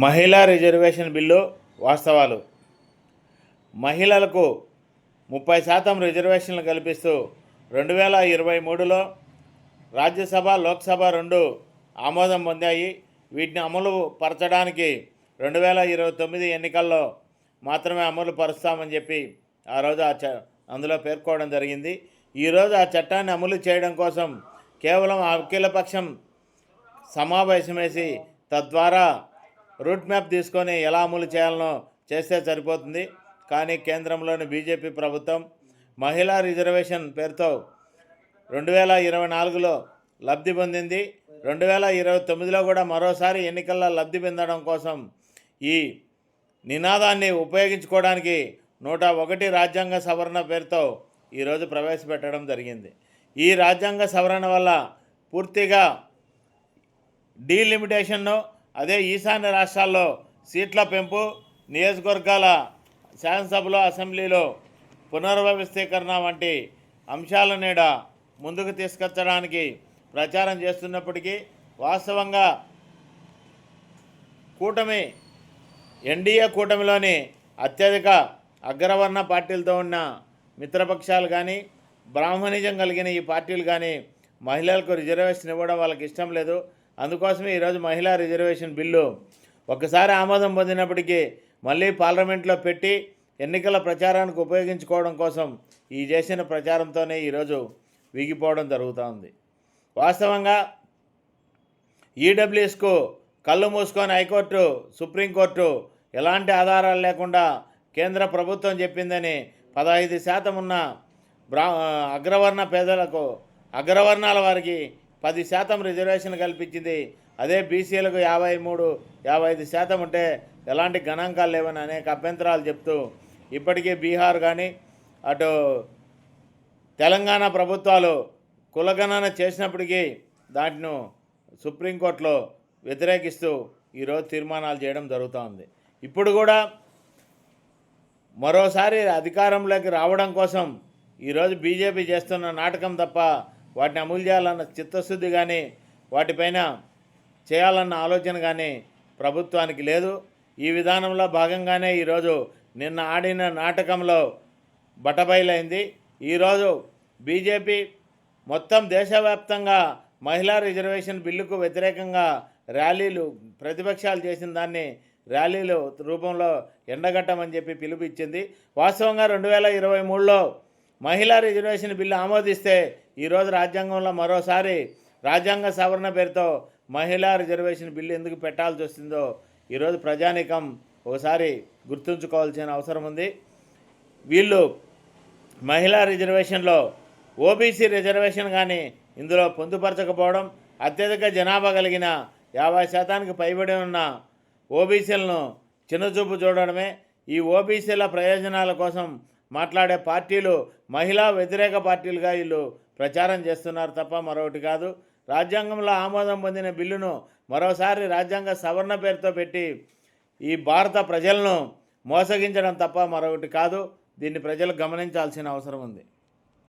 మహిళా reservation bill వాస్తవాలు. మహిళలకు 30% రిజర్వేషన్లు కల్పిస్తూ 2023లో రాజ్యసభ, లోక్సభ రెండు ఆమోదం పొందాయి. వీటిని అమలు పరచడానికి 2029 ఎన్నికల్లో మాత్రమే అమలు పరుస్తామని చెప్పి ఆ రోజు అందులో పేర్కోవడం జరిగింది. ఈరోజు ఆ చట్టాన్ని అమలు చేయడం కోసం కేవలం అఖిలపక్షం సమావేశం వేసి తద్వారా రూట్ మ్యాప్ తీసుకొని ఎలా అమలు చేయాలనో చేస్తే సరిపోతుంది. కానీ కేంద్రంలోని బీజేపీ ప్రభుత్వం మహిళా రిజర్వేషన్ పేరుతో 2024లో లబ్ధి పొందింది. 2029లో కూడా మరోసారి ఎన్నికల్లో లబ్ధి పొందడం కోసం ఈ నినాదాన్ని ఉపయోగించుకోవడానికి 101 రాజ్యాంగ సవరణ పేరుతో ఈరోజు ప్రవేశపెట్టడం జరిగింది. ఈ రాజ్యాంగ సవరణ వల్ల పూర్తిగా డీలిమిటేషన్ను, అదే ఈశాన్య రాష్ట్రాల్లో సీట్ల పెంపు, నియోజకవర్గాల శాసనసభలో, అసెంబ్లీలో పునర్వ్యవస్థీకరణ వంటి అంశాల నీడ ముందుకు తీసుకొచ్చడానికి ప్రచారం చేస్తున్నప్పటికీ వాస్తవంగా ఎన్డీఏ కూటమిలోని అత్యధిక అగ్రవర్ణ పార్టీలతో ఉన్న మిత్రపక్షాలు కానీ, బ్రాహ్మణిజం కలిగిన ఈ పార్టీలు కానీ మహిళలకు రిజర్వేషన్ ఇవ్వడం వాళ్ళకి ఇష్టం లేదు. అందుకోసమే ఈరోజు మహిళా రిజర్వేషన్ బిల్లు ఒకసారి ఆమోదం పొందినప్పటికీ మళ్ళీ పార్లమెంట్లో పెట్టి ఎన్నికల ప్రచారానికి ఉపయోగించుకోవడం కోసం ఈ చేసిన ప్రచారంతోనే ఈరోజు వీగిపోవడం జరుగుతూ ఉంది. వాస్తవంగా ఈడబ్ల్యూఎస్కు కళ్ళు మూసుకొని హైకోర్టు, సుప్రీంకోర్టు ఎలాంటి ఆధారాలు లేకుండా కేంద్ర ప్రభుత్వం చెప్పిందని 15% ఉన్న అగ్రవర్ణ పేదలకు, అగ్రవర్ణాల వారికి 10% రిజర్వేషన్ కల్పించింది. అదే బీసీలకు 53-55% ఉంటే ఎలాంటి గణాంకాలు లేవని అనేక అభ్యంతరాలు చెప్తూ ఇప్పటికీ బీహార్ కానీ అటు తెలంగాణ ప్రభుత్వాలు కులగణన చేసినప్పటికీ దాంట్ను సుప్రీంకోర్టులో వ్యతిరేకిస్తూ ఈరోజు తీర్మానాలు చేయడం జరుగుతూ ఉంది. ఇప్పుడు కూడా మరోసారి అధికారంలోకి రావడం కోసం ఈరోజు బీజేపీ చేస్తున్న నాటకం తప్ప వాటిని అమలు చేయాలన్న చిత్తశుద్ధి కానీ, వాటిపైన చేయాలన్న ఆలోచన కానీ ప్రభుత్వానికి లేదు. ఈ విధానంలో భాగంగానే ఈరోజు నిన్న ఆడిన నాటకంలో బట్టబయలైంది. ఈరోజు బీజేపీ మొత్తం దేశవ్యాప్తంగా మహిళా రిజర్వేషన్ బిల్లుకు వ్యతిరేకంగా ర్యాలీలు, ప్రతిపక్షాలు చేసిన దాన్ని ర్యాలీలు రూపంలో ఎండగట్టమని చెప్పి పిలుపునిచ్చింది. వాస్తవంగా 2023లో మహిళా రిజర్వేషన్ బిల్లు ఆమోదిస్తే ఈరోజు రాజ్యాంగంలో మరోసారి రాజ్యాంగ సవరణ పేరుతో మహిళా రిజర్వేషన్ బిల్లు ఎందుకు పెట్టాల్సి వస్తుందో ఈరోజు ప్రజానీకం ఒకసారి గుర్తుంచుకోవాల్సిన అవసరం ఉంది. వీళ్ళు మహిళా రిజర్వేషన్లో ఓబీసీ రిజర్వేషన్ కానీ ఇందులో పొందుపరచకపోవడం, అత్యధిక జనాభా కలిగిన 50%కి పైబడి ఉన్న ఓబీసీలను చిన్నచూపు చూడడమే. ఈ ఓబీసీల ప్రయోజనాల కోసం మాట్లాడే పార్టీలు మహిళా వ్యతిరేక పార్టీలుగా వీళ్ళు ప్రచారం చేస్తున్నారు తప్ప మరొకటి కాదు. రాజ్యాంగంలో ఆమోదం పొందిన బిల్లును మరోసారి రాజ్యాంగ సవరణ పేరుతో పెట్టి ఈ భారత ప్రజలను మోసగించడం తప్ప మరొకటి కాదు. దీన్ని ప్రజలు గమనించాల్సిన అవసరం ఉంది.